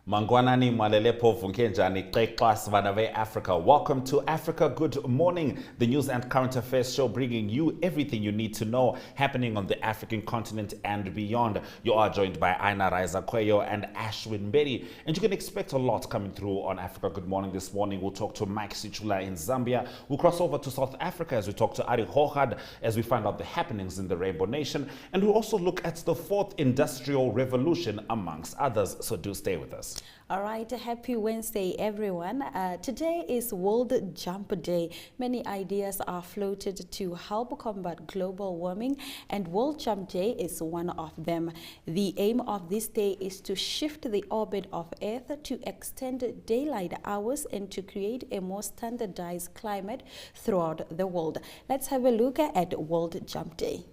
Mangwanani Malelepo Funkenjani Class Vanave Africa. Welcome to Africa Good Morning, the news and current affairs show bringing you everything you need to know happening on the African continent and beyond. You are joined by Aina Raiza Kweyo and Ashwin Berry, and you can expect a lot coming through on Africa Good Morning this morning. We'll talk to Mike Sichula in Zambia. We'll cross over to South Africa as we talk to Ari Hohad as we find out the happenings in the Rainbow Nation, and we'll also look at the fourth industrial revolution amongst others. So do stay with us. All right, happy Wednesday, everyone. Today is World Jump Day. Many ideas are floated to help combat global warming, and World Jump Day is one of them. The aim of this day is to shift the orbit of Earth, to extend daylight hours, and to create a more standardized climate throughout the world. Let's have a look at World Jump Day.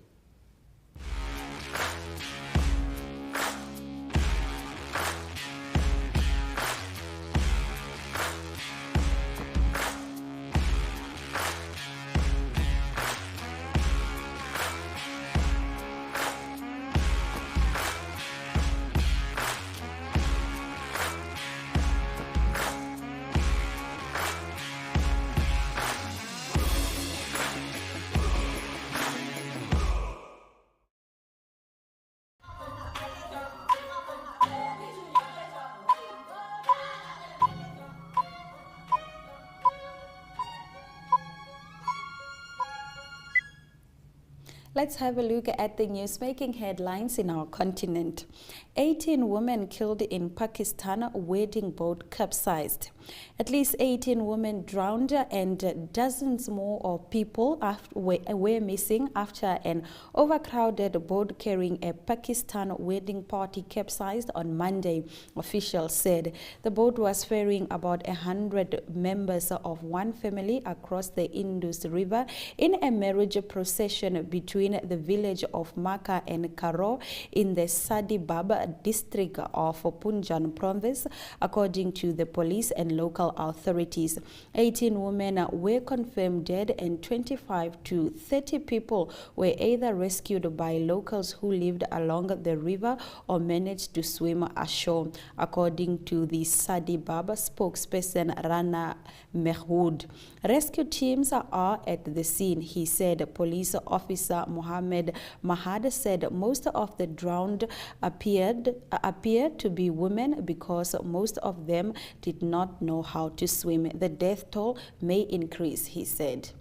Let's have a look at the news-making headlines in our continent. 18 women killed in Pakistan, wedding boat capsized. At least 18 women drowned and dozens more of people were missing after an overcrowded boat carrying a Pakistan wedding party capsized on Monday, officials said. The boat was ferrying about 100 members of one family across the Indus River in a marriage procession between the village of Maka and Karo in the Sadibab district of Punjab province, according to the police and local authorities. 18 women were confirmed dead and 25 to 30 people were either rescued by locals who lived along the river or managed to swim ashore, according to the Sadibab spokesperson Rana Mehwood. Rescue teams are at the scene, he said. Police officer Mohammed Mahad said most of the drowned appeared to be women because most of them did not know how to swim. The death toll may increase, he said.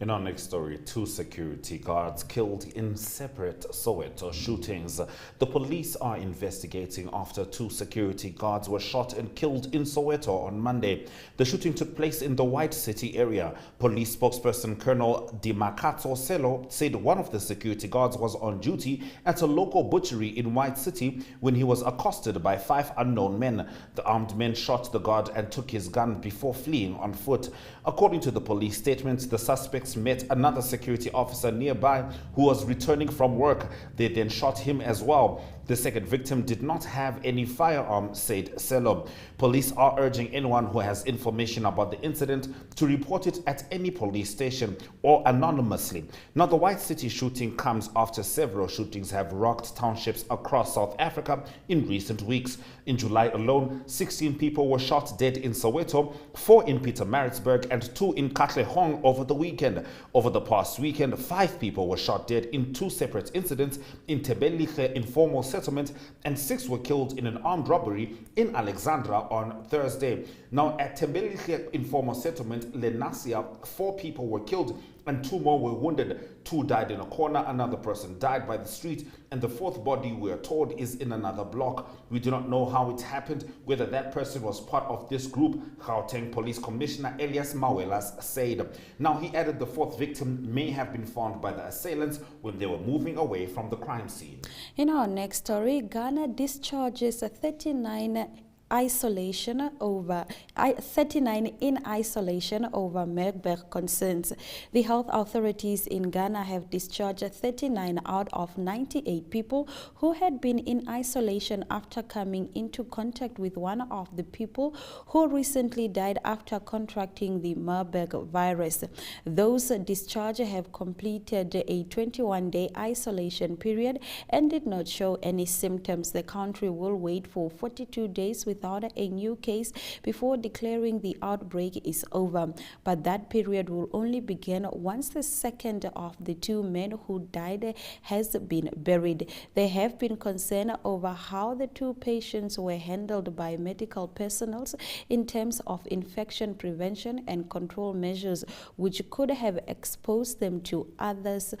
In our next story, 2 security guards killed in separate Soweto shootings. The police are investigating after 2 security guards were shot and killed in Soweto on Monday. The shooting took place in the White City area. Police spokesperson Colonel Dimakatso Selo said one of the security guards was on duty at a local butchery in White City when he was accosted by 5 unknown men. The armed men shot the guard and took his gun before fleeing on foot. According to the police statement, the suspects met another security officer nearby who was returning from work. They then shot him as well. The second victim did not have any firearm, said Selo. Police are urging anyone who has information about the incident to report it at any police station or anonymously. Now, the White City shooting comes after several shootings have rocked townships across South Africa in recent weeks. In July alone, 16 people were shot dead in Soweto, 4 in Pietermaritzburg and 2 in Katlehong over the weekend. Over the past weekend, 5 people were shot dead in 2 separate incidents in Tebelige informal settlement, and 6 were killed in an armed robbery in Alexandra on Thursday. Now, at Tebelige informal settlement, Lenasia, 4 people were killed and 2 more were wounded. 2 died in a corner, another person died by the street, and the 4th body, we are told, is in another block. We do not know how it happened, whether that person was part of this group, Gauteng Police Commissioner Elias Mawelas said. Now, he added the 4th victim may have been found by the assailants when they were moving away from the crime scene. In our next story, Ghana discharges 39 isolation over 39 in isolation over Marburg concerns. The health authorities in Ghana have discharged 39 out of 98 people who had been in isolation after coming into contact with one of the people who recently died after contracting the Marburg virus. Those discharged have completed a 21-day isolation period and did not show any symptoms. The country will wait for 42 days with without a new case before declaring the outbreak is over. But that period will only begin once the second of the two men who died has been buried. There have been concern over how the two patients were handled by medical personnel in terms of infection prevention and control measures, which could have exposed them to others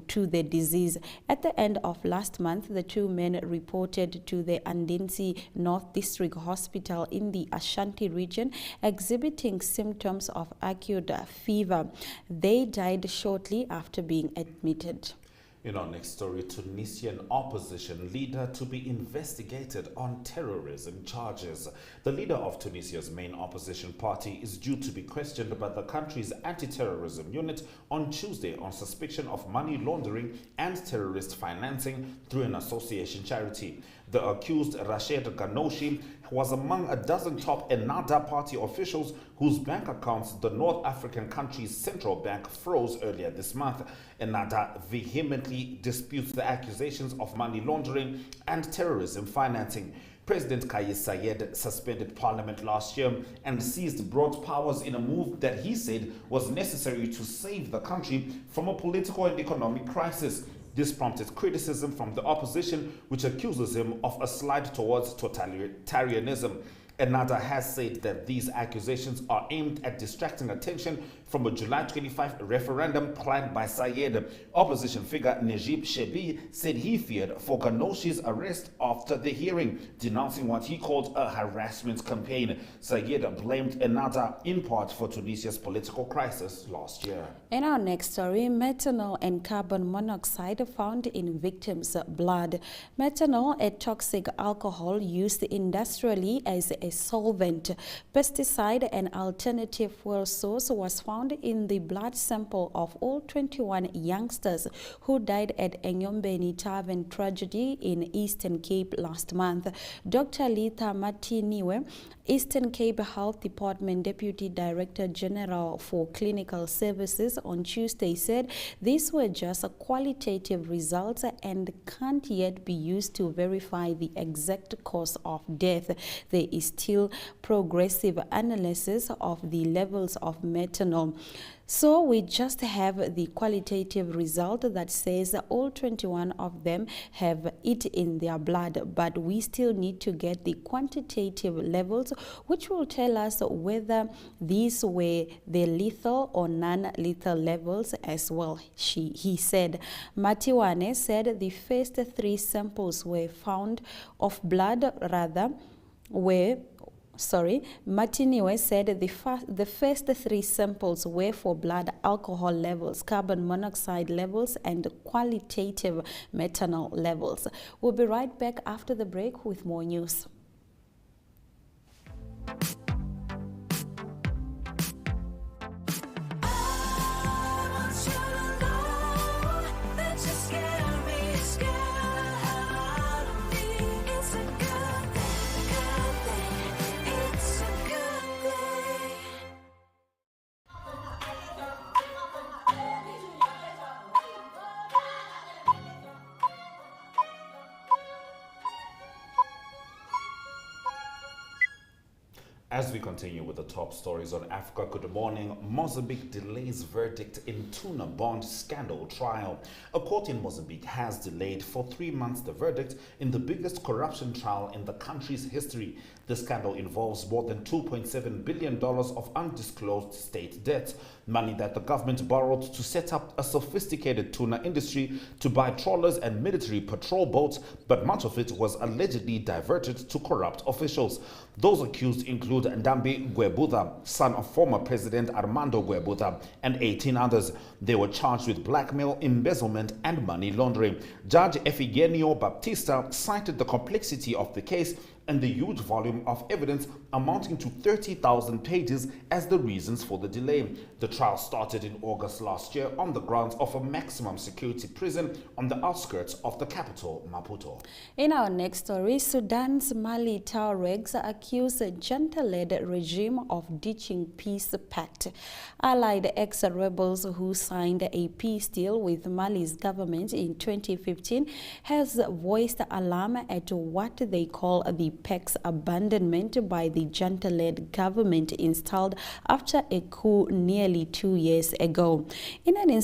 to the disease. At the end of last month, the two men reported to the Andinsi North District Hospital in the Ashanti region exhibiting symptoms of acute fever. They died shortly after being admitted. In our next story, Tunisian opposition leader to be investigated on terrorism charges. The leader of Tunisia's main opposition party is due to be questioned by the country's anti-terrorism unit on Tuesday on suspicion of money laundering and terrorist financing through an association charity. The accused, Rached Ghannouchi, was among a dozen top Ennahda party officials whose bank accounts the North African country's central bank froze earlier this month. Ennahda vehemently disputes the accusations of money laundering and terrorism financing. President Kais Saied suspended parliament last year and seized broad powers in a move that he said was necessary to save the country from a political and economic crisis. This prompted criticism from the opposition, which accuses him of a slide towards totalitarianism. Ennahda has said that these accusations are aimed at distracting attention from a July 25 referendum planned by Saied. Opposition figure Najib Shebi said he feared for Ghannouchi's arrest after the hearing, denouncing what he called a harassment campaign. Saied blamed Ennahda in part for Tunisia's political crisis last year. In our next story, methanol and carbon monoxide found in victims' blood. Methanol, a toxic alcohol used industrially as a solvent, pesticide, and alternative fuel source, was found in the blood sample of all 21 youngsters who died at Enyombeni Tavern tragedy in Eastern Cape last month. Dr. Litha Matiniwe, Eastern Cape Health Department Deputy Director General for Clinical Services, on Tuesday said these were just qualitative results and can't yet be used to verify the exact cause of death. There is still progressive analysis of the levels of methanol. So we just have the qualitative result that says all 21 of them have it in their blood, but we still need to get the quantitative levels, which will tell us whether these were the lethal or non-lethal levels as well, he said. Matiwane said the first three samples were found of blood Martiniwe said the first three samples were for blood alcohol levels, carbon monoxide levels, and qualitative methanol levels. We'll be right back after the break with more news. As we continue with the top stories on Africa, good morning. Mozambique delays verdict in tuna bond scandal trial. A court in Mozambique has delayed for 3 months the verdict in the biggest corruption trial in the country's history. The scandal involves more than $2.7 billion of undisclosed state debt, money that the government borrowed to set up a sophisticated tuna industry, to buy trawlers and military patrol boats, but much of it was allegedly diverted to corrupt officials. Those accused include Ndambi Gwebuza, son of former President Armando Gwebuza, and 18 others. They were charged with blackmail, embezzlement, and money laundering. Judge Efigenio Baptista cited the complexity of the case and the huge volume of evidence amounting to 30,000 pages as the reasons for the delay. The trial started in August last year on the grounds of a maximum security prison on the outskirts of the capital, Maputo. In our next story, Sudan's Mali Tuaregs accuse a junta-led regime of ditching peace pact. Allied ex-rebels who signed a peace deal with Mali's government in 2015 has voiced alarm at what they call the unpacks abandonment by the junta-led government installed after a coup nearly 2 years ago. In a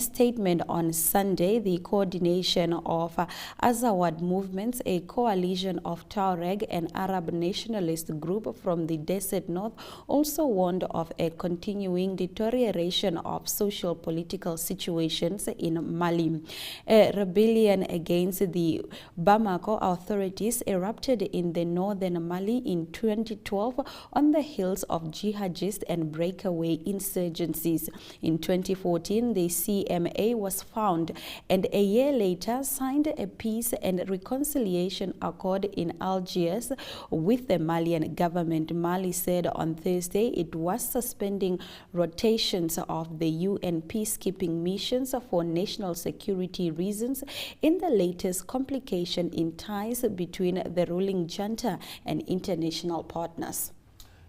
statement on Sunday, the coordination of Azawad movements, a coalition of Tuareg and Arab nationalist group from the Desert North, also warned of a continuing deterioration of social-political situations in Mali. A rebellion against the Bamako authorities erupted in the northern Mali in 2012 on the heels of jihadist and breakaway insurgencies. In 2014, the CMA was found, and a year later signed a peace and reconciliation accord in Algiers with the Malian government. Mali said on Thursday it was suspending rotations of the UN peacekeeping missions for national security reasons in the latest complication in ties between the ruling junta and international partners.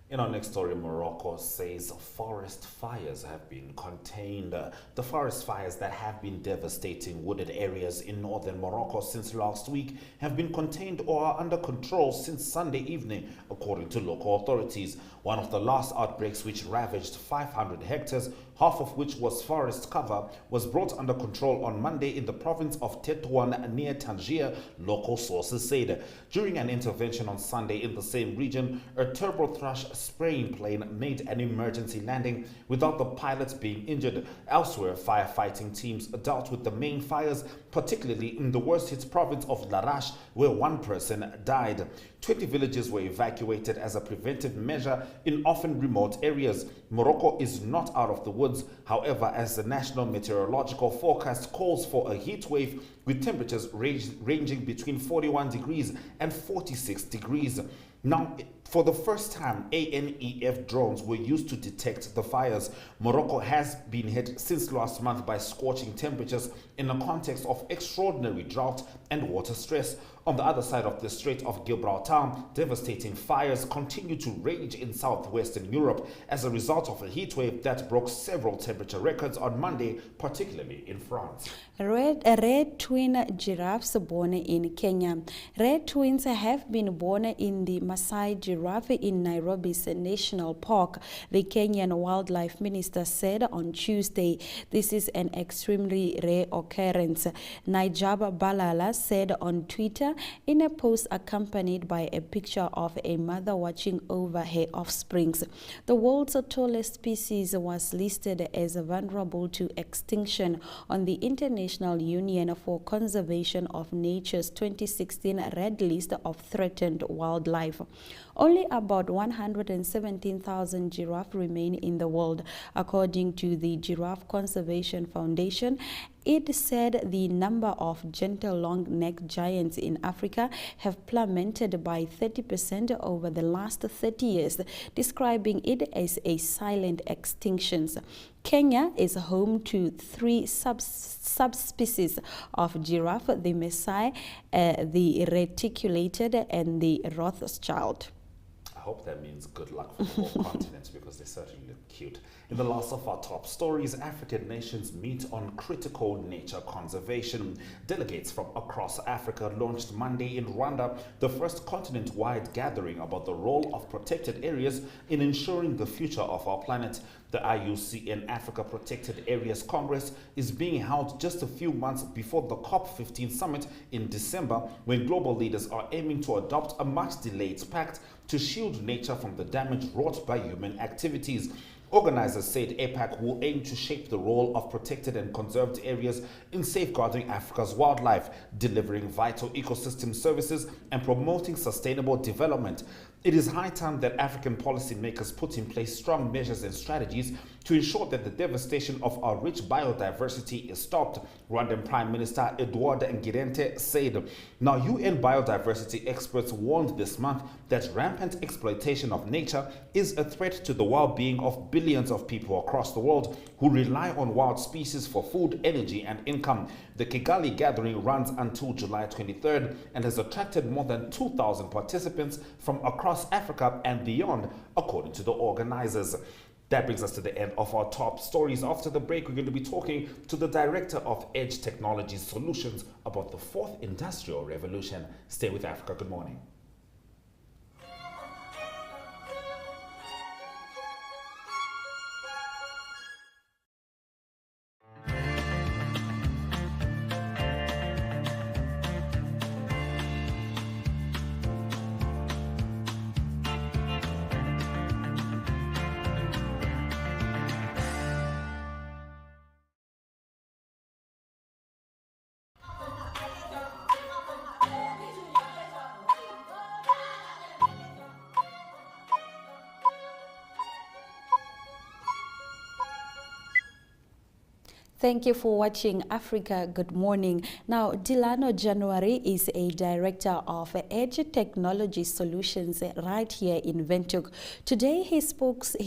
In our next story, Morocco says forest fires have been contained. The forest fires that have been devastating wooded areas in northern Morocco since last week have been contained or are under control since Sunday evening, according to local authorities. One of the last outbreaks, which ravaged 500 hectares, half of which was forest cover, was brought under control on Monday in the province of Tétouan near Tangier, local sources said. During an intervention on Sunday in the same region, a turbo thrush spraying plane made an emergency landing without the pilots being injured. Elsewhere, firefighting teams dealt with the main fires, particularly in the worst-hit province of Larache, where one person died. 20 villages were evacuated as a preventive measure in often remote areas. Morocco is not out of the woods, however, as the National Meteorological Forecast calls for a heat wave with temperatures ranging between 41 degrees and 46 degrees. Now, for the first time, ANEF drones were used to detect the fires. Morocco has been hit since last month by scorching temperatures in the context of extraordinary drought and water stress. On the other side of the Strait of Gibraltar, devastating fires continue to rage in southwestern Europe as a result of a heat wave that broke several temperature records on Monday, particularly in France. Red twin giraffes born in Kenya. Red twins have been born in the Maasai giraffe in Nairobi's National Park, the Kenyan wildlife minister said on Tuesday. This is an extremely rare occurrence, Nijab Balala said on Twitter in a post accompanied by a picture of a mother watching over her offsprings. The world's tallest species was listed as vulnerable to extinction on the International Union for Conservation of Nature's 2016 Red List of Threatened Wildlife. Only about 117,000 giraffes remain in the world, according to the Giraffe Conservation Foundation. It said the number of gentle long-necked giants in Africa have plummeted by 30% over the last 30 years, describing it as a silent extinction. Kenya is home to 3 subspecies of giraffe, the Maasai, the reticulated, and the Rothschild. I hope that means good luck for the whole continent, because they certainly look cute. In the last of our top stories, African nations meet on critical nature conservation. Delegates from across Africa launched Monday in Rwanda the first continent-wide gathering about the role of protected areas in ensuring the future of our planet. The IUCN Africa Protected Areas Congress is being held just a few months before the COP15 summit in December, when global leaders are aiming to adopt a much-delayed pact to shield nature from the damage wrought by human activities. Organizers said APAC will aim to shape the role of protected and conserved areas in safeguarding Africa's wildlife, delivering vital ecosystem services, and promoting sustainable development. It is high time that African policymakers put in place strong measures and strategies to ensure that the devastation of our rich biodiversity is stopped, Rwandan Prime Minister Edouard Ngirente said. Now, UN biodiversity experts warned this month that rampant exploitation of nature is a threat to the well-being of billions of people across the world who rely on wild species for food, energy, and income. The Kigali gathering runs until July 23rd and has attracted more than 2,000 participants from across Africa and beyond, according to the organizers. That brings us to the end of our top stories. After the break, we're going to be talking to the Director of Edge Technology Solutions about the 4th Industrial Revolution. Stay with Africa. Good morning. Thank you for watching Africa Good Morning. Now, Delano January is a director of Edge Technology Solutions right here in Windhoek. Today, he speaks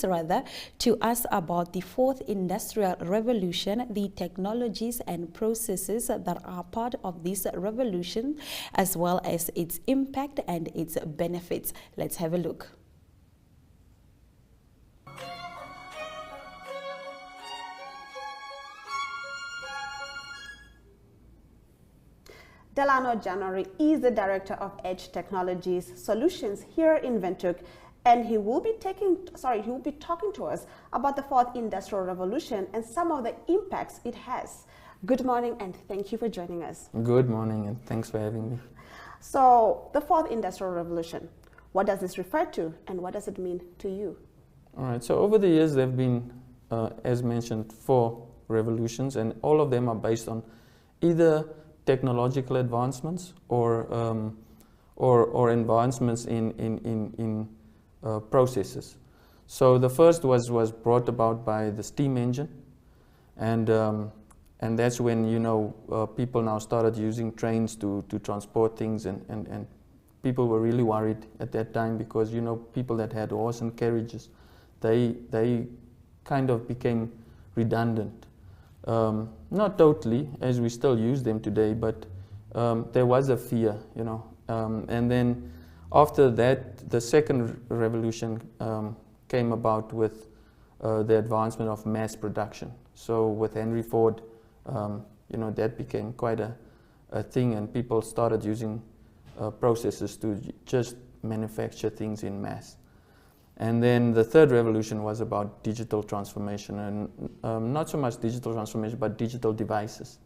to us about the 4th Industrial Revolution, the technologies and processes that are part of this revolution, as well as its impact and its benefits. Let's have a look. Delano January is the Director of Edge Technologies Solutions here in Windhoek, and he will be talking to us about the 4th Industrial Revolution and some of the impacts it has. Good morning, and thank you for joining us. Good morning, and thanks for having me. So, the 4th Industrial Revolution, what does this refer to, and what does it mean to you? All right, so over the years there have been, as mentioned, 4 revolutions, and all of them are based on either technological advancements or advancements in processes. So the first was brought about by the steam engine, and that's when people now started using trains to transport things, and people were really worried at that time because people that had horse and carriages, they kind of became redundant. Not totally, as we still use them today, but there was a fear, and then after that, the second revolution came about with the advancement of mass production. So with Henry Ford, that became quite a thing, and people started using processes to just manufacture things in mass. And then the third revolution was about digital transformation, and not so much digital transformation, but digital devices.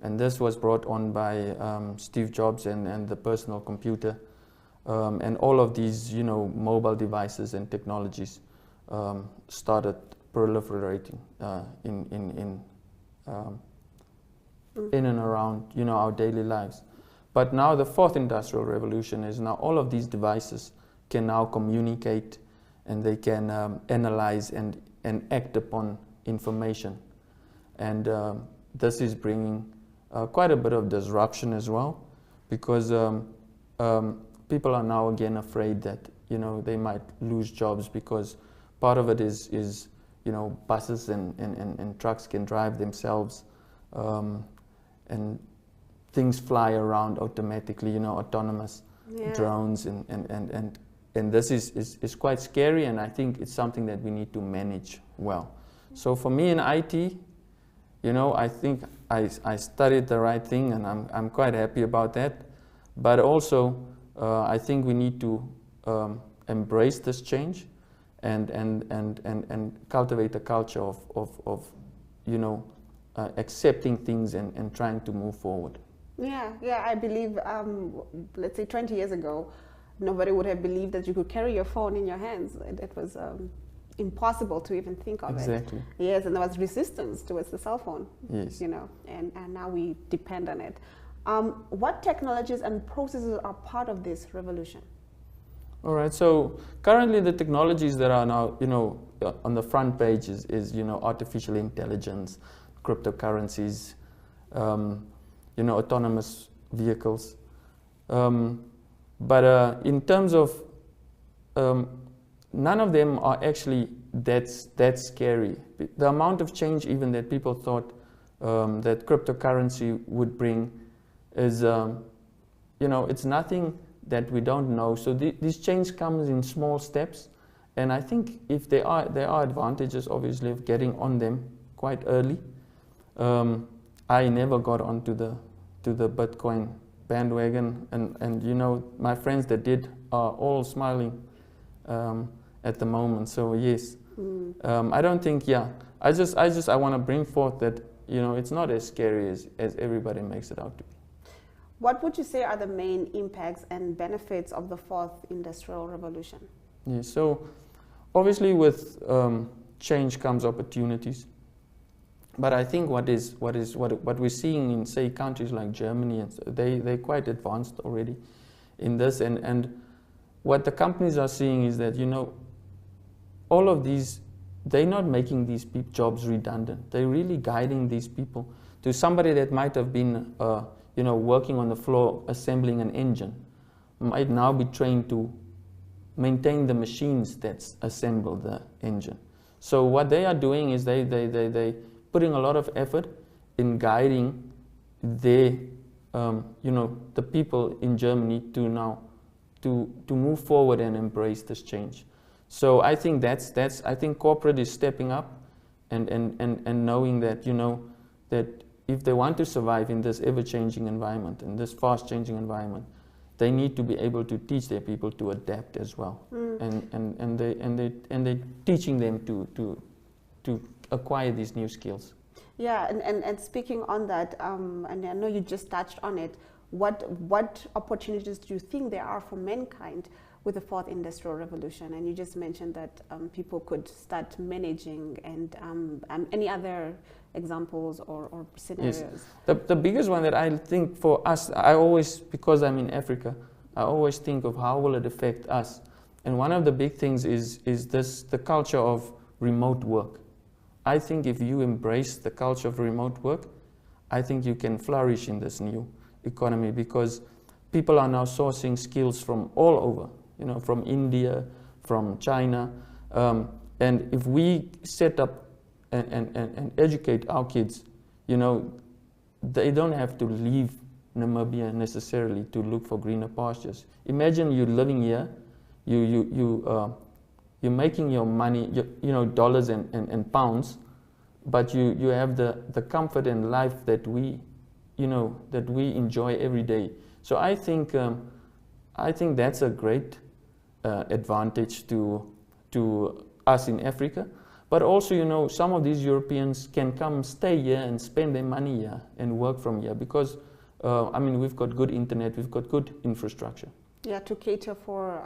And this was brought on by Steve Jobs and the personal computer, and all of these, mobile devices and technologies started proliferating in and around, our daily lives. But now the 4th Industrial Revolution is now all of these devices can now communicate, and they can analyze and act upon information. And this is bringing quite a bit of disruption as well, because people are now again afraid that they might lose jobs, because part of it is buses and trucks can drive themselves, and things fly around automatically, autonomous drones and this is quite scary, and I think it's something that we need to manage well. So for me in IT, I think I studied the right thing, and I'm quite happy about that. But also, I think we need to embrace this change and cultivate a culture of accepting things and trying to move forward. Yeah, I believe, let's say 20 years ago, nobody would have believed that you could carry your phone in your hands. It was impossible to even think of it. Exactly. Yes, and there was resistance towards the cell phone. Yes. And now we depend on it. What technologies and processes are part of this revolution? All right, so currently the technologies that are now, on the front page is artificial intelligence, cryptocurrencies, autonomous vehicles. But in terms of, none of them are actually that scary. The amount of change even that people thought that cryptocurrency would bring is, it's nothing that we don't know. So this change comes in small steps, And I think if there are advantages, obviously, of getting on them quite early. I never got onto the Bitcoin bandwagon, and you know, my friends that did are all smiling at the moment. So yes, I don't think, yeah, I want to bring forth that, you know, it's not as scary as everybody makes it out to be. What would you say are the main impacts and benefits of the fourth industrial revolution? Yeah, so obviously with change comes opportunities. But I think what we're seeing in, say, countries like Germany, they're quite advanced already in this, and what the companies are seeing is that, you know, all of these, they're not making these jobs redundant. They're really guiding these people to somebody that might have been, you know, working on the floor assembling an engine, might now be trained to maintain the machines that assemble the engine. So what they are doing is they putting a lot of effort in guiding their, you know, the people in Germany to now to move forward and embrace this change. So I think I think corporate is stepping up and knowing that, you know, that if they want to survive in this ever-changing environment, in this fast-changing environment, they need to be able to teach their people to adapt as well, and they're teaching them to acquire these new skills. Yeah, and speaking on that, and I know you just touched on it, what opportunities do you think there are for mankind with the fourth industrial revolution? And you just mentioned that people could start managing, and any other examples or scenarios? Yes. The biggest one that I think for us, I always, because I'm in Africa, I always think of how will it affect us. And one of the big things is the culture of remote work. I think if you embrace the culture of remote work, I think you can flourish in this new economy, because people are now sourcing skills from all over, you know, from India, from China. And if we set up and educate our kids, you know, they don't have to leave Namibia necessarily to look for greener pastures. Imagine you're living here, you're making your money, you know, dollars and pounds, but you have the comfort and life that we, you know, that we enjoy every day. So I think that's a great advantage to us in Africa. But also, you know, some of these Europeans can come stay here and spend their money here and work from here, because I mean, we've got good internet, we've got good infrastructure. Yeah, to cater for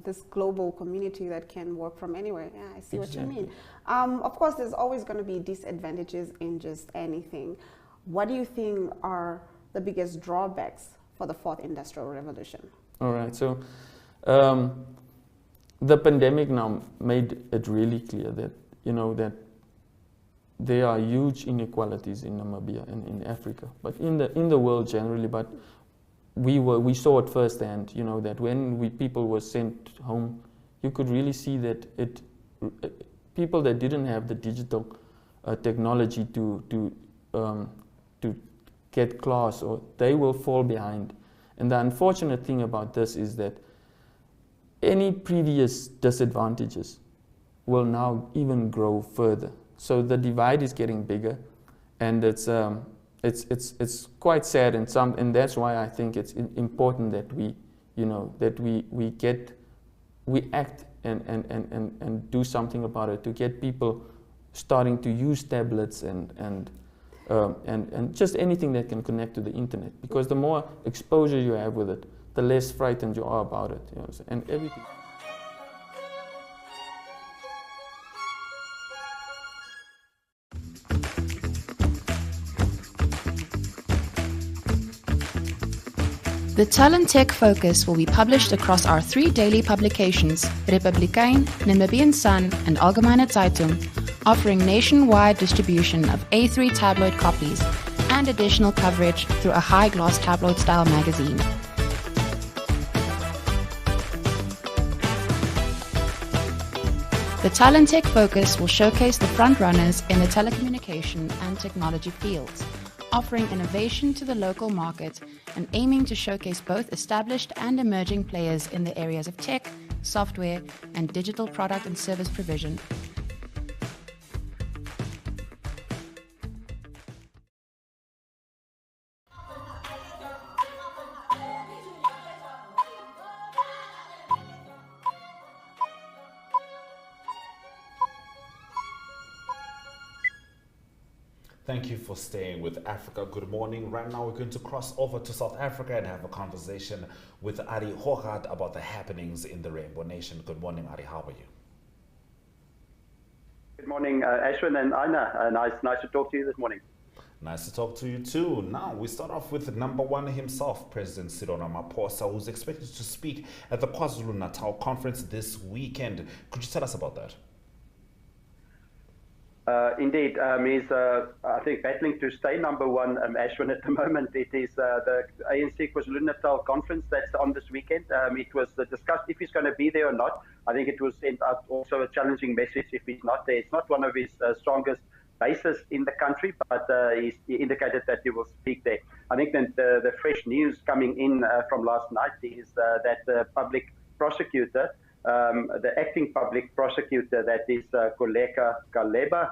this global community that can work from anywhere. Yeah, I see what you mean. Of course, there's always going to be disadvantages in just anything. What do you think are the biggest drawbacks for the fourth industrial revolution? All right, so the pandemic now made it really clear that, you know, that there are huge inequalities in Namibia and in Africa, but in the world generally. But we saw it firsthand, you know, that when people were sent home, you could really see that people that didn't have the digital technology to get class, or they will fall behind. And the unfortunate thing about this is that any previous disadvantages will now even grow further. So the divide is getting bigger, and it's quite sad, and that's why I think it's important that we, you know, that we act and do something about it, to get people starting to use tablets and just anything that can connect to the internet, because the more exposure you have with it, the less frightened you are about it, you know, and everything. The Talent Tech Focus will be published across our 3 daily publications, Republikein, Namibian Sun, and Allgemeine Zeitung, offering nationwide distribution of A3 tabloid copies and additional coverage through a high-gloss tabloid-style magazine. The Talent Tech Focus will showcase the front-runners in the telecommunication and technology fields, offering innovation to the local market and aiming to showcase both established and emerging players in the areas of tech, software, and digital product and service provision. Thank you for staying with Africa Good Morning. Right now we're going to cross over to South Africa and have a conversation with Ari Hogad about the happenings in the Rainbow Nation. Good morning, Ari. How are you? Good morning, Ashwin and Aina. Nice to talk to you this morning. Nice to talk to you too. Now we start off with number one himself, President Cyril Ramaphosa, who's expected to speak at the KwaZulu-Natal conference this weekend. Could you tell us about that? Indeed, he's, I think, battling to stay number one, Ashwin, at the moment. It is the ANC KwaZulu-Natal conference that's on this weekend. It was discussed if he's going to be there or not. I think it was sent out also a challenging message if he's not there. It's not one of his strongest bases in the country, but he indicated that he will speak there. I think that the fresh news coming in from last night is that the public prosecutor, the acting public prosecutor, that is Koleka Kaleba,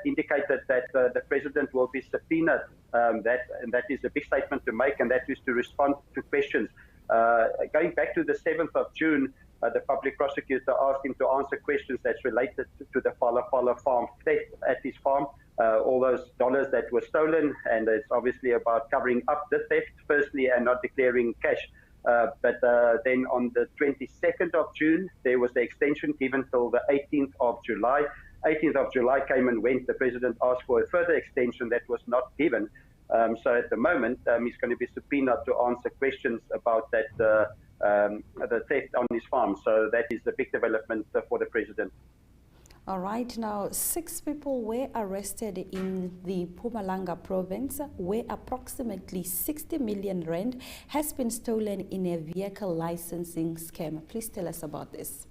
indicated that the president will be subpoenaed. And that is a big statement to make, and that is to respond to questions. Going back to the 7th of June, the public prosecutor asked him to answer questions that's related to the Fala farm theft at his farm, all those dollars that were stolen, and it's obviously about covering up the theft, firstly, and not declaring cash. But then on the 22nd of June, there was the extension given till the 18th of July. 18th of July came and went. The president asked for a further extension that was not given. So at the moment, he's going to be subpoenaed to answer questions about that, the theft on his farm. So that is the big development for the president. All right, now 6 people were arrested in the Mpumalanga province where approximately 60 million rand has been stolen in a vehicle licensing scam. Please tell us about this.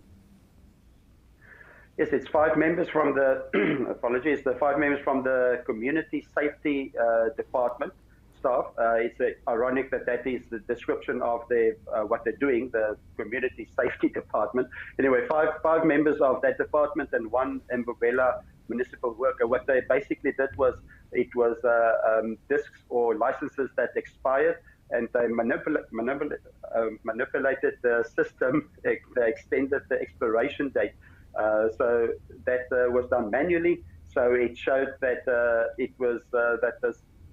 Yes, it's 5 members from the, apologies, the 5 members from the Community Safety Department staff. It's ironic that that is the description of what they're doing, the Community Safety Department. Anyway, five members of that department and 1 Mbabela municipal worker. What they basically did was, it was discs or licenses that expired, and they manipulated the system, extended the expiration date. So that was done manually. So it showed that it was that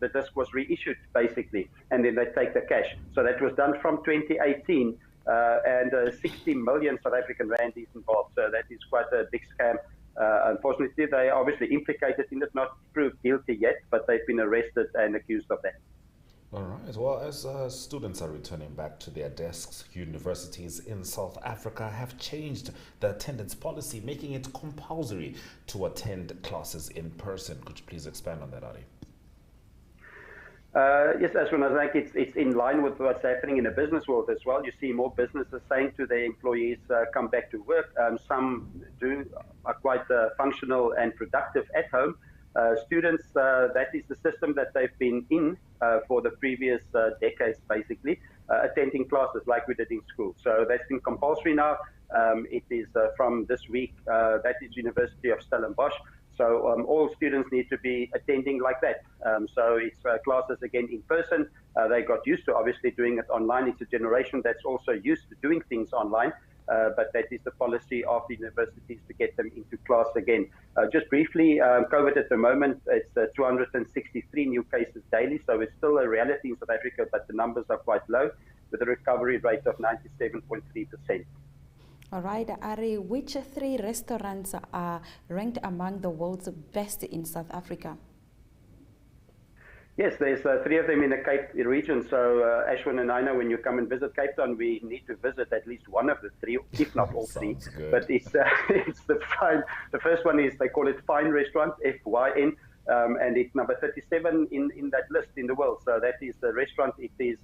the disc was reissued basically, and then they take the cash. So that was done from 2018, and 60 million South African rand is involved. So that is quite a big scam. Unfortunately, they are obviously implicated in it, not proved guilty yet, but they've been arrested and accused of that. All right. Well, as students are returning back to their desks, universities in South Africa have changed the attendance policy, making it compulsory to attend classes in person. Could you please expand on that, Ari? Yes, Ashwin, I think it's in line with what's happening in the business world as well. You see more businesses saying to their employees, come back to work. Some are quite functional and productive at home. Students, that is the system that they've been in for the previous decades, basically, attending classes like we did in school. So that's been compulsory now. It is from this week, that is University of Stellenbosch. So all students need to be attending like that. So it's classes again in person. They got used to obviously doing it online. It's a generation that's also used to doing things online. But that is the policy of the universities to get them into class again. Just briefly, COVID at the moment, it's 263 new cases daily, so it's still a reality in South Africa, but the numbers are quite low, with a recovery rate of 97.3%. All right, Ari, which 3 restaurants are ranked among the world's best in South Africa? Yes, there's 3 of them in the Cape region. So, Ashwin and I know when you come and visit Cape Town, we need to visit at least one of the 3, if not all 3. Good. But it's the Fine. The first one is, they call it Fine Restaurant, FYN, and it's number 37 in that list in the world. So that is the restaurant. It is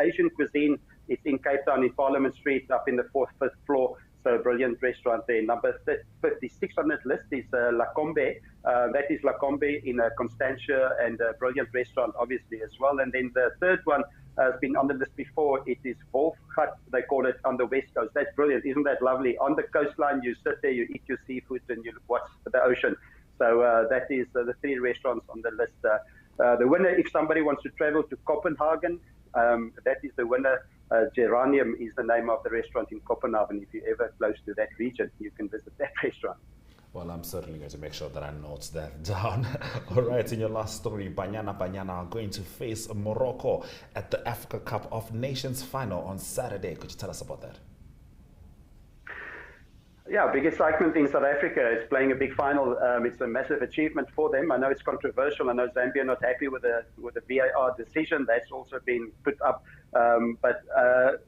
Asian cuisine. It's in Cape Town, in Parliament Street, up in the 4th, 5th floor. So brilliant restaurant there. Number 56 on that list is La Combe. That is La Combe in Constantia, and a brilliant restaurant, obviously, as well. And then the third one has been on the list before. It is Wolf Hut, they call it, on the West Coast. That's brilliant. Isn't that lovely? On the coastline, you sit there, you eat your seafood, and you watch the ocean. So that is the 3 restaurants on the list. The winner, if somebody wants to travel to Copenhagen, that is the winner. Geranium is the name of the restaurant in Copenhagen. If you're ever close to that region, you can visit that restaurant. Well, I'm certainly going to make sure that I note that down. All right, in your last story, Banyana are going to face Morocco at the Africa Cup of Nations final on Saturday. Could you tell us about that? Yeah, big excitement in South Africa. It's playing a big final. It's a massive achievement for them. I know it's controversial. I know Zambia not happy with the VAR decision. That's also been put up. But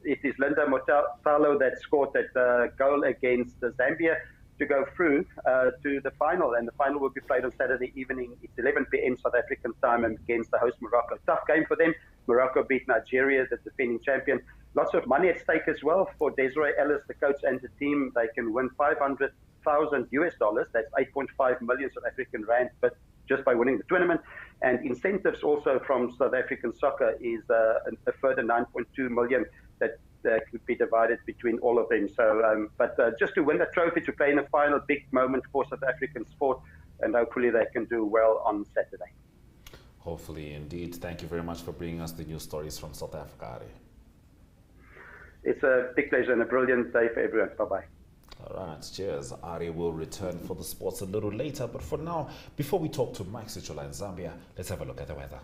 it is Linda Motalo that scored that goal against Zambia to go through to the final. And the final will be played on Saturday evening. It's 11 p.m. South African time against the host Morocco. Tough game for them. Morocco beat Nigeria, the defending champion. Lots of money at stake as well for Desiree Ellis, the coach and the team. They can win $500,000. That's 8.5 million South African rand, but just by winning the tournament. And incentives also from South African soccer is a further 9.2 million that could be divided between all of them. So, but just to win the trophy, to play in a final, big moment for South African sport, and hopefully they can do well on Saturday. Hopefully, indeed. Thank you very much for bringing us the news stories from South Africa, Ari. It's a big pleasure and a brilliant day for everyone. Bye-bye. All right, cheers. Ari will return for the sports a little later. But for now, before we talk to Mike Sichula in Zambia, let's have a look at the weather.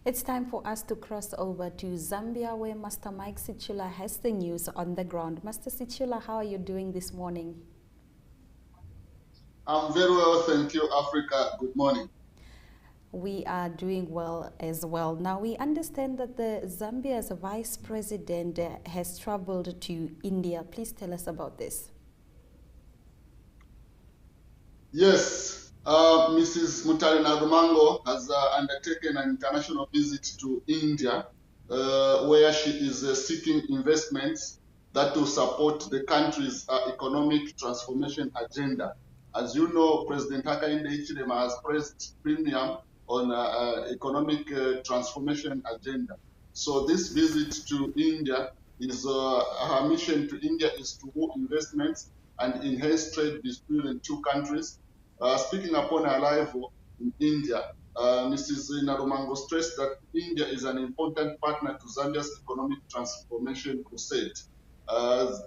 It's time for us to cross over to Zambia, where Master Mike Sichula has the news on the ground. Master Sichula, how are you doing this morning? I'm very well, thank you, Africa. Good morning. We are doing well as well. Now, we understand that the Zambia's vice president has traveled to India. Please tell us about this. Yes, Mrs. Mutale Narumango has undertaken an international visit to India, where she is seeking investments that will support the country's economic transformation agenda. As you know, President Hakainde Hichilema has pressed premium on economic transformation agenda. So this visit to India is, her mission to India is to woo investments and enhance trade between the two countries. Speaking upon her arrival in India, Mrs. Narumango stressed that India is an important partner to Zambia's economic transformation crusade.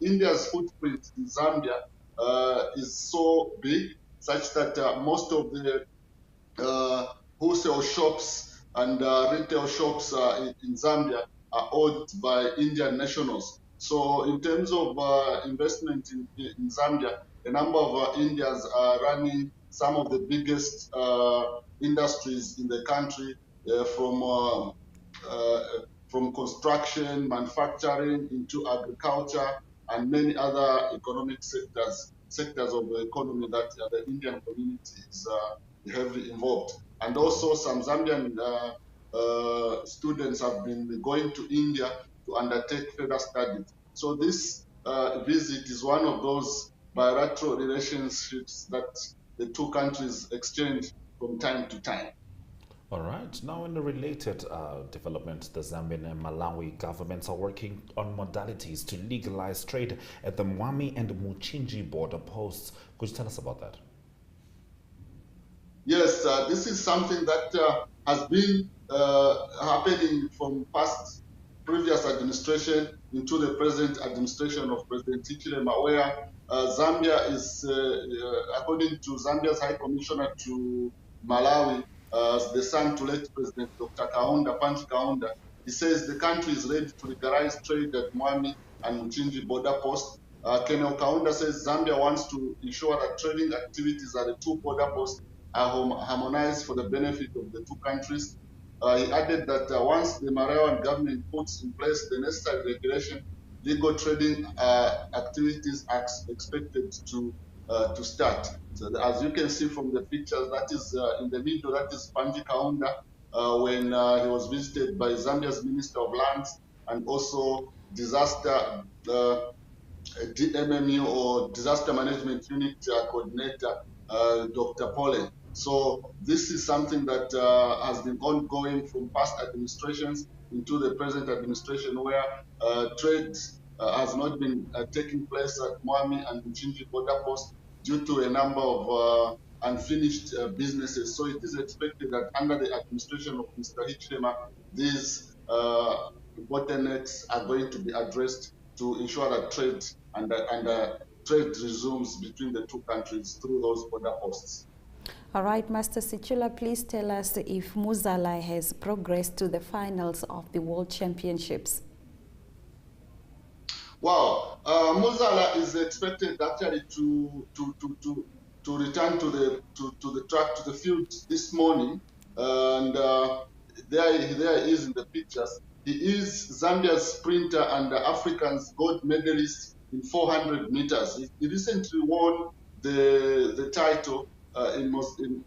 India's footprint in Zambia is so big, such that most of the wholesale shops and retail shops in Zambia are owned by Indian nationals. So in terms of investment in Zambia, a number of Indians are running some of the biggest industries in the country, from construction, manufacturing, into agriculture, and many other economic sectors of the economy that the Indian community is heavily involved. And also some Zambian students have been going to India to undertake further studies. So this visit is one of those bilateral relationships that the two countries exchange from time to time. All right. Now, in a related development, the Zambian and Malawi governments are working on modalities to legalize trade at the Mwami and Muchinji border posts. Could you tell us about that? Yes, this is something that has been happening from previous administration into the present administration of President Hichilema, where Zambia is, according to Zambia's High Commissioner to Malawi, the son to late President Dr. Panji Kaunda, he says the country is ready to legalize trade at Mwami and Muchinji border post. Colonel Kaunda says Zambia wants to ensure that trading activities at the two border posts are harmonized for the benefit of the two countries. He added that once the Malawian government puts in place the necessary regulation, legal trading activities are expected to start. So as you can see from the pictures, that is in the middle, that is Panji Kaunda when he was visited by Zambia's Minister of Lands and also disaster DMMU or Disaster Management Unit Coordinator, Dr. Pole. So this is something that has been ongoing from past administrations into the present administration, where trade has not been taking place at Mwami and Muchinji border post due to a number of unfinished businesses. So it is expected that under the administration of Mr. Hichilema, these bottlenecks are going to be addressed to ensure that trade and trade resumes between the two countries through those border posts. All right, Master Sichula, please tell us if Muzala has progressed to the finals of the World Championships. Well, Muzala is expected actually to return to the track, to the field this morning, and there he is in the pictures. He is Zambia's sprinter and Africa's gold medalist in 400 meters. He recently won the title in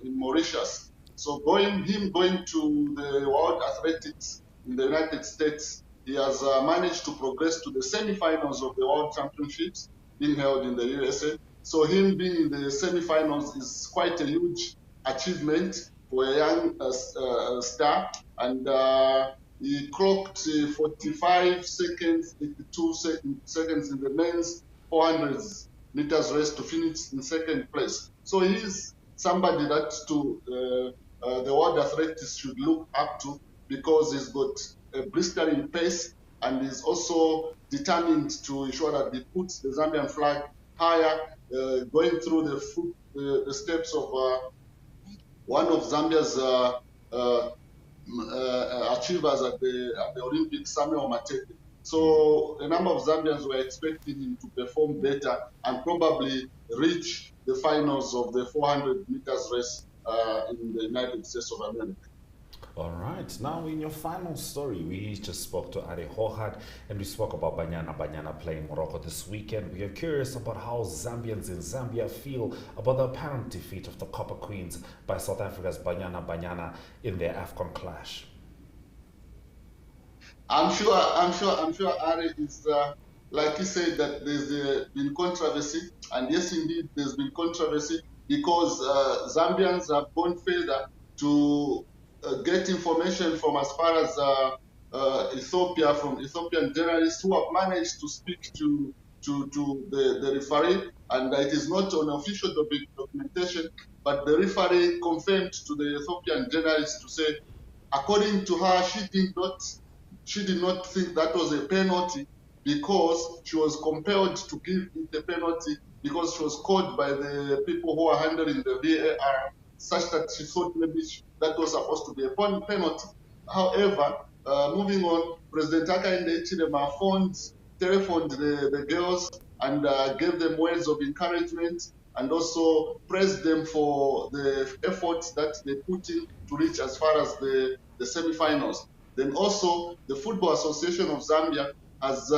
Mauritius. So going to the World Athletics in the United States, he has managed to progress to the semifinals of the World Championships being held in the USA. So him being in the semifinals is quite a huge achievement for a young star, and he clocked 45 seconds, 82 seconds in the men's 400 meters race to finish in second place. So he is somebody that the World Athletics should look up to, because he's got a blistering pace and is also determined to ensure that he puts the Zambian flag higher, going through the steps of one of Zambia's achievers at the Olympics, Samuel Matete. So a number of Zambians were expecting him to perform better and probably reach the finals of the 400 meters race in the United States of America. All right. Now, in your final story, we just spoke to Ari Hohad and we spoke about Banyana playing Morocco this weekend. We are curious about how Zambians in Zambia feel about the apparent defeat of the Copper Queens by South Africa's Banyana in their AFCON clash. I'm sure Ari is, like he said, that there's been controversy, and yes, indeed, there's been controversy because Zambians have gone further to get information from as far as Ethiopia, from Ethiopian journalists who have managed to speak to the referee, and it is not on official documentation, but the referee confirmed to the Ethiopian journalists to say, according to her, she did not think that was a penalty because she was compelled to give it a penalty because she was called by the people who are handling the VAR, such that she thought maybe that was supposed to be a penalty. However, moving on, President Hakainde Hichilema telephoned the girls and gave them words of encouragement and also praised them for the efforts that they put in to reach as far as the semifinals. Then also, the Football Association of Zambia has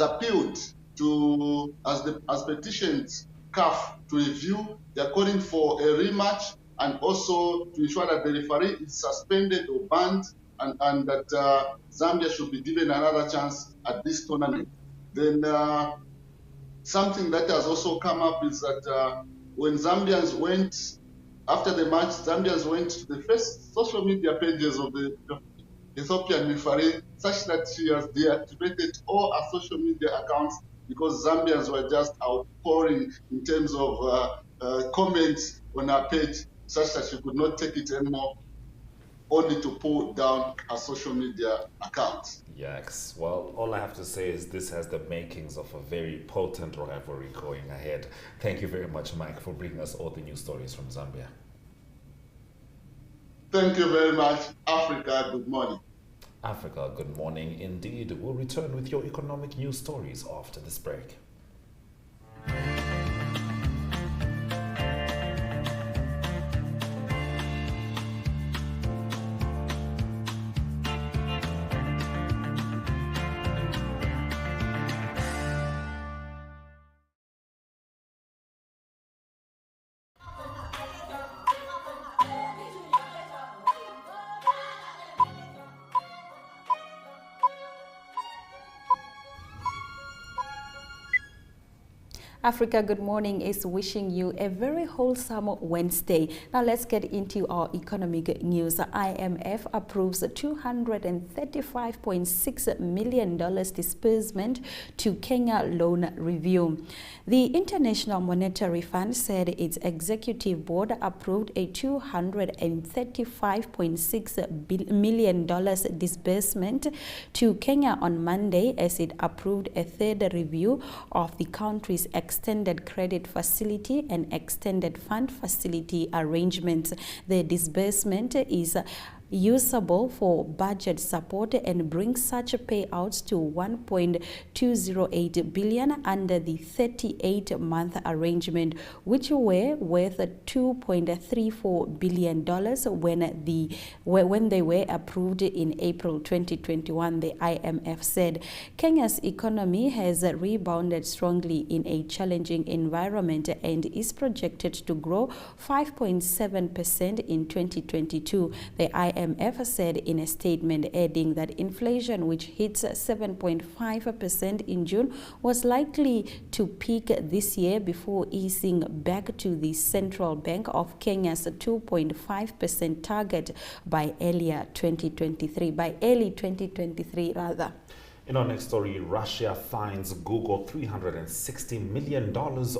appealed to, as petitions CAF to review. They're calling for a rematch and also to ensure that the referee is suspended or banned and that Zambia should be given another chance at this tournament. Then something that has also come up is that when Zambians went, after the march, Zambians went to the first social media pages of the Ethiopian referee, such that she has deactivated all her social media accounts because Zambians were just outpouring in terms of comments on her page, such that she could not take it anymore, only to pull down her social media accounts. Yikes. Well, all I have to say is this has the makings of a very potent rivalry going ahead. Thank you very much, Mike, for bringing us all the news stories from Zambia. Thank you very much, Africa. Good morning. Africa, good morning indeed. We'll return with your economic news stories after this break. Africa Good Morning is wishing you a very wholesome Wednesday. Now let's get into our economic news. IMF approves $235.6 million disbursement to Kenya loan review. The International Monetary Fund said its executive board approved a $235.6 million disbursement to Kenya on Monday as it approved a third review of the country's extended credit facility and extended fund facility arrangements. The disbursement is usable for budget support and brings such payouts to $1.208 billion under the 38-month arrangement, which were worth $2.34 billion when they were approved in April 2021, the IMF said. Kenya's economy has rebounded strongly in a challenging environment and is projected to grow 5.7% in 2022. The IMF said in a statement, adding that inflation, which hits 7.5% in June, was likely to peak this year before easing back to the Central Bank of Kenya's 2.5% target by early 2023 rather. In our next story, Russia fines Google $360 million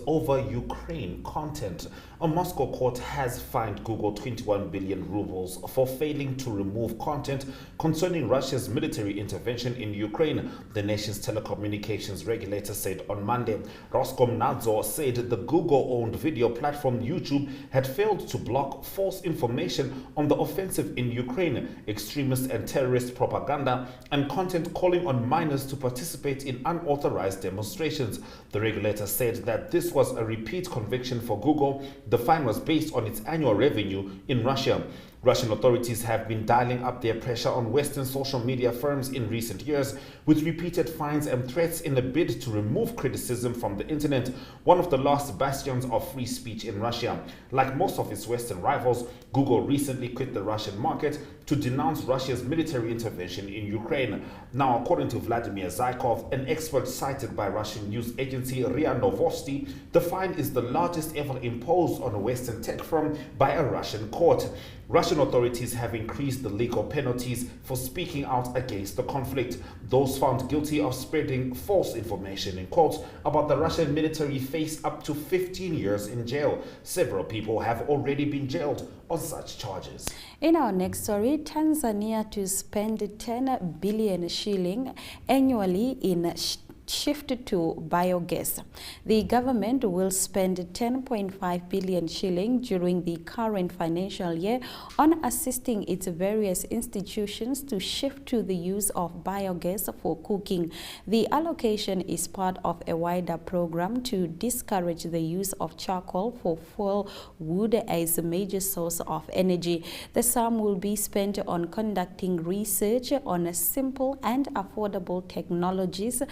over Ukraine content. A Moscow court has fined Google 21 billion rubles for failing to remove content concerning Russia's military intervention in Ukraine, the nation's telecommunications regulator said on Monday. Roskomnadzor said the Google-owned video platform YouTube had failed to block false information on the offensive in Ukraine, extremist and terrorist propaganda, and content calling on minors to participate in unauthorized demonstrations. The regulator said that this was a repeat conviction for Google. The fine was based on its annual revenue in Russia. Russian authorities have been dialing up their pressure on Western social media firms in recent years, with repeated fines and threats in a bid to remove criticism from the internet, one of the last bastions of free speech in Russia. Like most of its Western rivals, Google recently quit the Russian market to denounce Russia's military intervention in Ukraine. Now, according to Vladimir Zykov, an expert cited by Russian news agency RIA Novosti, the fine is the largest ever imposed on a Western tech firm by a Russian court. Russian authorities have increased the legal penalties for speaking out against the conflict. Those found guilty of spreading false information, in quotes, about the Russian military face up to 15 years in jail. Several people have already been jailed on such charges. In our next story, Tanzania to spend 10 billion shilling annually in shift to biogas. The government will spend 10.5 billion shilling during the current financial year on assisting its various institutions to shift to the use of biogas for cooking. The allocation is part of a wider program to discourage the use of charcoal for fuel wood as a major source of energy. The sum will be spent on conducting research on simple and affordable technologies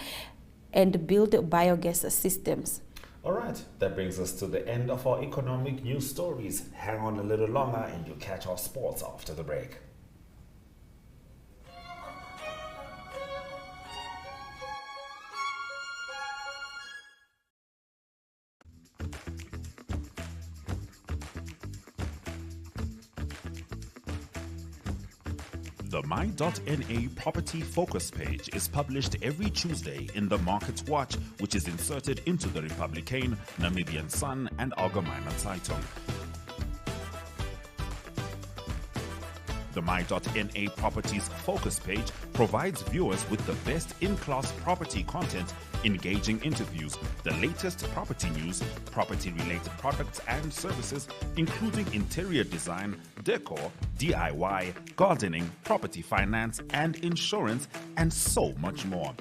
and build biogas systems. All right, that brings us to the end of our economic news stories. Hang on a little longer and you'll catch our sports after the break. The My.NA Property Focus page is published every Tuesday in the Market Watch, which is inserted into the Republican, Namibian Sun, and Allgemeine Zeitung. The My.NA Properties Focus page provides viewers with the best in-class property content, engaging interviews, the latest property news, property-related products and services, including interior design, decor, DIY, gardening, property finance and insurance, and so much more.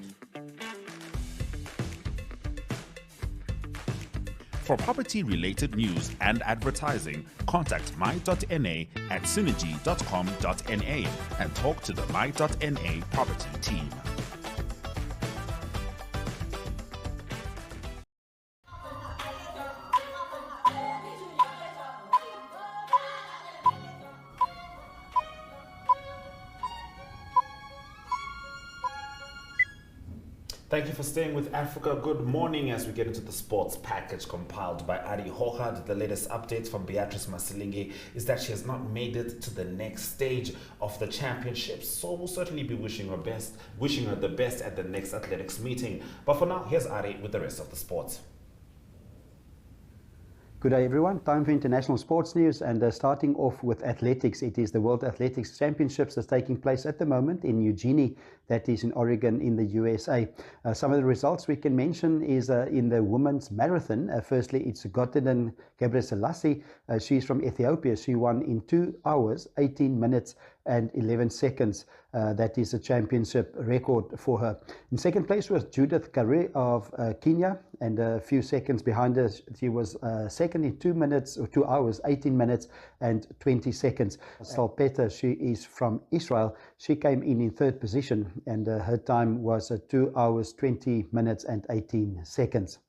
For property-related news and advertising, contact My.NA at synergy.com.na and talk to the My.NA property team. Thank you for staying with Africa. Good morning as we get into the sports package compiled by Ari Hochad. The latest update from Beatrice Masilingi is that she has not made it to the next stage of the championships. So we'll certainly be wishing her the best at the next athletics meeting. But for now, here's Ari with the rest of the sports. Good day everyone, time for international sports news, and starting off with athletics. It is the World Athletics Championships that's taking place at the moment in Eugene, that is in Oregon in the USA. Some of the results we can mention is in the women's marathon. Firstly, it's Gotv Gebreselassie. She's from Ethiopia. She won in 2 hours, 18 minutes and 11 seconds. That is a championship record for her. In second place was Judith Kare of Kenya, and a few seconds behind her, she was second in 2 hours, 18 minutes and 20 seconds. Salpeta, she is from Israel. She came in third position, and her time was 2 hours, 20 minutes and 18 seconds.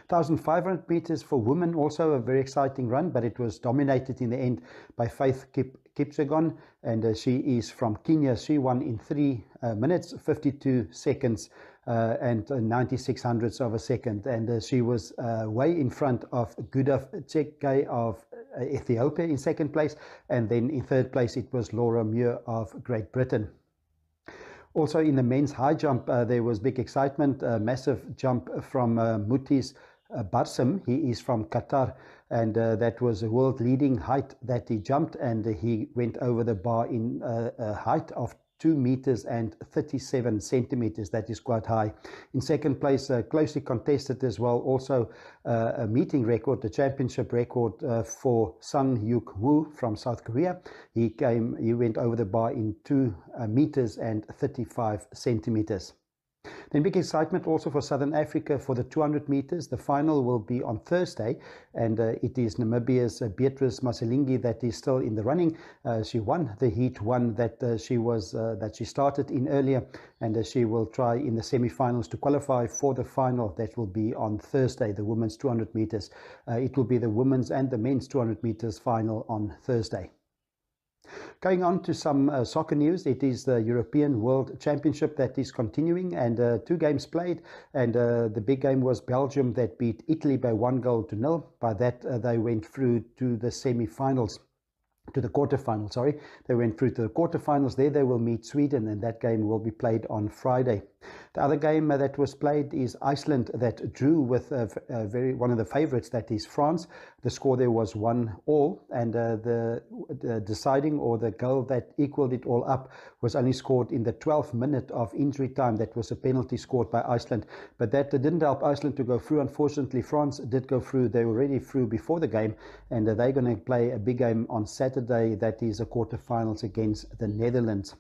1,500 meters for women, also a very exciting run, but it was dominated in the end by Faith Kipchoge, and she is from Kenya. She won in 3 minutes, 52 seconds and 96 hundredths of a second, and she was way in front of Gotv Cheptegei of Ethiopia in second place, and then in third place it was Laura Muir of Great Britain. Also in the men's high jump, there was big excitement, a massive jump from Mutis Barsem. He is from Qatar, and that was a world leading height that he jumped, and he went over the bar in a height of 2 meters and 37 centimeters. That is quite high. In second place, closely contested as well, also a meeting record, the championship record for Sang Hyuk Woo from South Korea. He went over the bar in 2 meters and 35 centimeters. Then big excitement also for Southern Africa for the 200 meters. The final will be on Thursday, and it is Namibia's Beatrice Masilingi that is still in the running. She won the heat one that she started in earlier, and she will try in the semi-finals to qualify for the final that will be on Thursday, the women's 200 meters. It will be the women's and the men's 200 meters final on Thursday. Going on to some soccer news, it is the European World Championship that is continuing, and 2 games played, and the big game was Belgium that beat Italy by 1-0. By that they went through to the semi-finals. To the quarterfinals, sorry. They went through to the quarterfinals. There they will meet Sweden, and that game will be played on Friday. The other game that was played is Iceland that drew with one of the favorites, that is France. The score there was 1-1, and the deciding, or the goal that equaled it all up, was only scored in the 12th minute of injury time. That was a penalty scored by Iceland, but that didn't help Iceland to go through. Unfortunately, France did go through. They were already through before the game, and they're going to play a big game on Saturday. That is a quarterfinals against the Netherlands.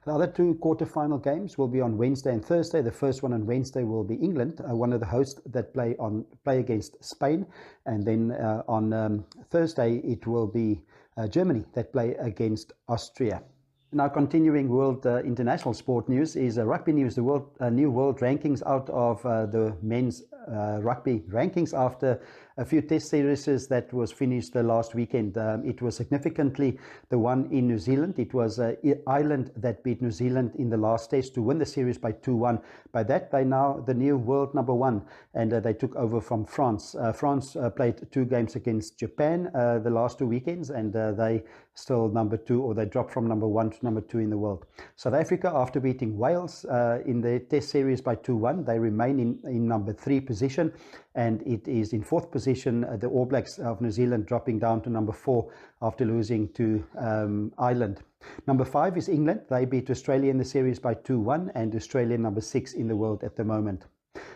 The other 2 quarterfinal games will be on Wednesday and Thursday. The first one on Wednesday will be England, one of the hosts that play against Spain, and then on Thursday it will be Germany that play against Austria. Now, continuing world international sport news is rugby news. The new world rankings out of the men's rugby rankings after a few test series that was finished the last weekend. It was significantly the one in New Zealand. It was Ireland that beat New Zealand in the last test to win the series by 2-1. By that, they now the new world number one, and they took over from France. France played 2 games against Japan the last 2 weekends, and they still number 2, or they dropped from number 1 to number 2 in the world. South Africa, after beating Wales in the test series by 2-1, they remain in number 3 position, and it is in 4th position, the All Blacks of New Zealand dropping down to number 4 after losing to Ireland. Number 5 is England. They beat Australia in the series by 2-1, and Australia number 6 in the world at the moment.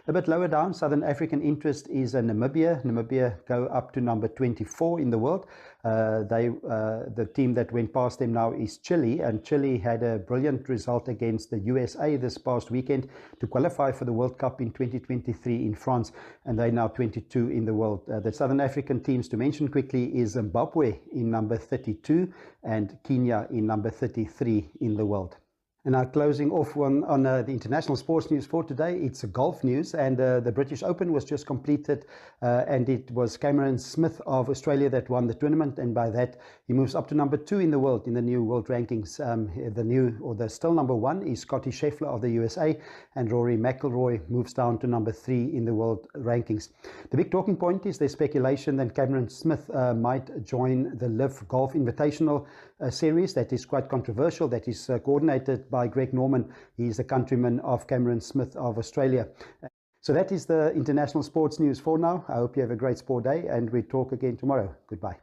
A bit lower down, Southern African interest is Namibia. Namibia go up to number 24 in the world. The team that went past them now is Chile, and Chile had a brilliant result against the USA this past weekend to qualify for the World Cup in 2023 in France, and they're now 22 in the world. The Southern African teams to mention quickly is Zimbabwe in number 32 and Kenya in number 33 in the world. And now closing off on the international sports news for today, it's golf news, and the British Open was just completed, and it was Cameron Smith of Australia that won the tournament, and by that he moves up to number 2 in the world in the new world rankings. The still number 1 is Scotty Scheffler of the USA, and Rory McIlroy moves down to number 3 in the world rankings. The big talking point is there's speculation that Cameron Smith might join the LIV Golf Invitational series that is quite controversial, that is coordinated by Greg Norman. He's the countryman of Cameron Smith of Australia. So that is the international sports news for now. I hope you have a great sport day, and we talk again tomorrow. Goodbye.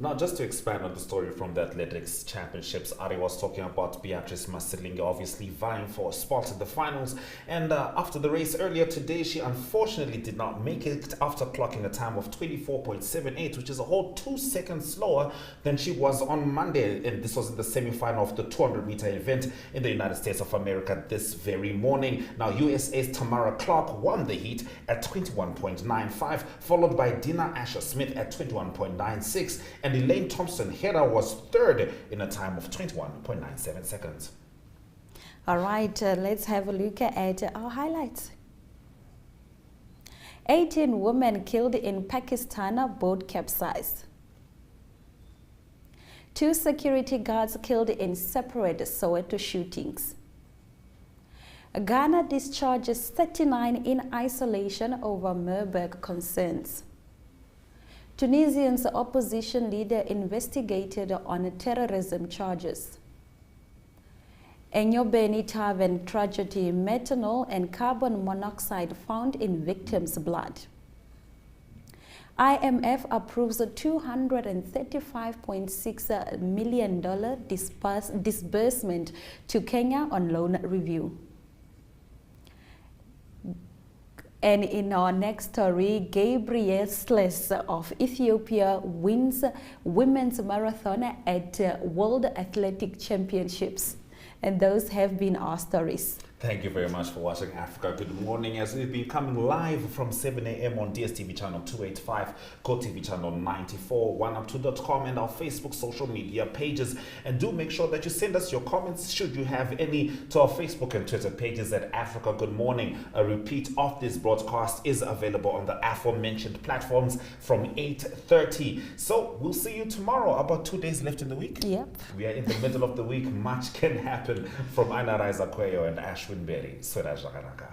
Now, just to expand on the story from the Athletics Championships, Ari was talking about Beatrice Masilinga obviously vying for a spot in the finals. And after the race earlier today, she unfortunately did not make it after clocking a time of 24.78, which is a whole 2 seconds slower than she was on Monday. And this was in the semi-final of the 200-meter event in the United States of America this very morning. Now, USA's Tamara Clark won the heat at 21.95, followed by Dina Asher-Smith at 21.96. And Elaine Thompson-Herah was third in a time of 21.97 seconds. All right, let's have a look at our highlights. 18 women killed in Pakistan, boat capsized. 2 security guards killed in separate Soweto shootings. Ghana discharges 39 in isolation over Marburg concerns. Tunisia's opposition leader investigated on terrorism charges. Enyobeni Tavern tragedy, methanol and carbon monoxide found in victims' blood. IMF approves a $235.6 million disbursement to Kenya on loan review. And in our next story, Gabriel Sles of Ethiopia wins women's marathon at World Athletic Championships. And those have been our stories. Thank you very much for watching Africa Good Morning, as we've been coming live from 7 a.m. on DSTV channel 285, Gotv channel 94, 1up2.com, and our Facebook social media pages. And do make sure that you send us your comments, should you have any, to our Facebook and Twitter pages at Africa Good Morning. A repeat of this broadcast is available on the aforementioned platforms from 8:30. So we'll see you tomorrow. About 2 days left in the week. Yep. We are in the middle of the week. Much can happen. From Ana Raiza Kweyo and Ashwin Berry, Swera Jakaraka.